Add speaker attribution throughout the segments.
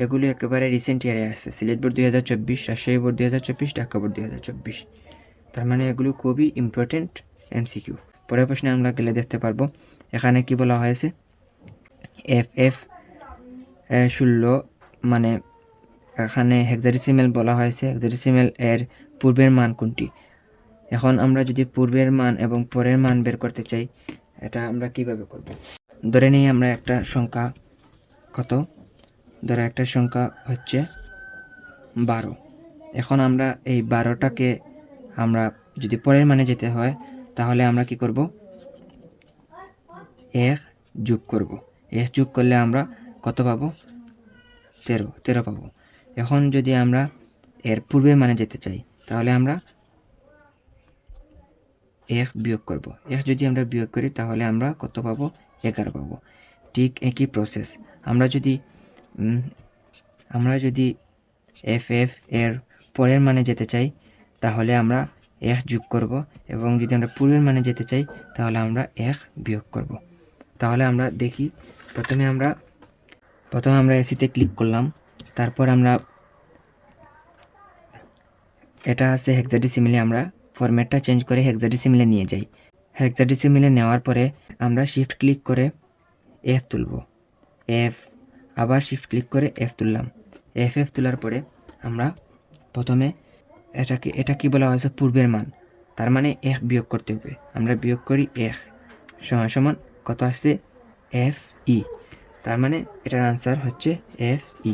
Speaker 1: এগুলি একেবারে রিসেন্ট ইয়ারে আসছে। Sylhet board 2024, Rajshahi board 2024, Dhaka board 2024। তার মানে এগুলো খুবই ইম্পর্টেন্ট এমসিকিউ। পরের প্রশ্নে আমরা গেলে দেখতে পারবো এখানে কি বলা হয়েছে, FF 16 মানে এখানে হেক্সাডেসিমেল বলা হয়েছে। হেক্সাডেসিমেল এর পূর্বের মান কোনটি? এখন আমরা যদি পূর্বের মান এবং পরের মান বের করতে চাই, এটা আমরা কিভাবে করব? ধরে নিই আমরা একটা সংখ্যা কত, ধরো একটা সংখ্যা হচ্ছে 12। এখন আমরা এই 12টাকে আমরা যদি পরের মানে যেতে হয় তাহলে আমরা কি করব, 1 যোগ করব। 1 যোগ করলে আমরা কত পাবো? 13 পাবো। এখন যদি আমরা এর পূর্বের মানে যেতে চাই তাহলে আমরা 1 বিয়োগ করব। 1 যদি আমরা বিয়োগ করি তাহলে আমরা কত পাবো? 11 পাবো। ঠিক একই প্রসেস আমরা যদি FF এর পরের মানে যেতে চাই তাহলে আমরা 1 যোগ করব, এবং যদি আমরা পূর্বের মানে যেতে চাই তাহলে আমরা 1 বিয়োগ করব। তাহলে আমরা দেখি, প্রথমে আমরা এসিতে ক্লিক করলাম, তারপর আমরা এটা আছে হেক্সাডেসিমেলে, আমরা ফরম্যাটটা চেঞ্জ করে হেক্সাডেসিমেলে নিয়ে যাই। হেক্সাডেসিমেলে নেওয়ার পরে আমরা শিফট ক্লিক করে F তুলব, আবার শিফট ক্লিক করে F তুললাম। FF তোলার পরে আমরা প্রথমে এটা কি বলা হয়েছে? পূর্বের মান, তার মানে 1 বিয়োগ করতে হবে। আমরা বিয়োগ করি 1 সমান কত আসছে? FE। তার মানে এটার আনসার হচ্ছে FE।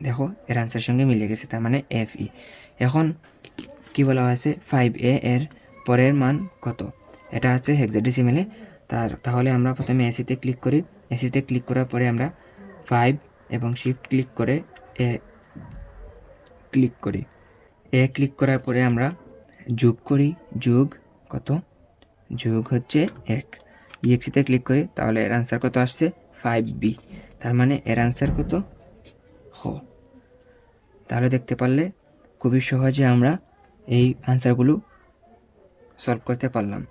Speaker 1: দেখো এর আনসার সঙ্গে মিলে গেছে, তার মানে FE। এখন কি বলা হয়েছে? 5A এর পরের মান কত? এটা আছে হেক্সাডেসিমেলে। তাহলে আমরা প্রথমে এসিতে ক্লিক করি। এসিতে ক্লিক করার পরে আমরা 5 এবং শিফট ক্লিক করে ক্লিক করার পরে আমরা যোগ করি। যোগ কত? যোগ হচ্ছে 1। EXE-তে ক্লিক করি, তাহলে এর আনসার কত আসছে? 5B। তার মানে এর আনসার কত? তাহলে দেখতে পারলে খুবই সহজে আমরা এই আনসারগুলো সলভ করতে পারলাম।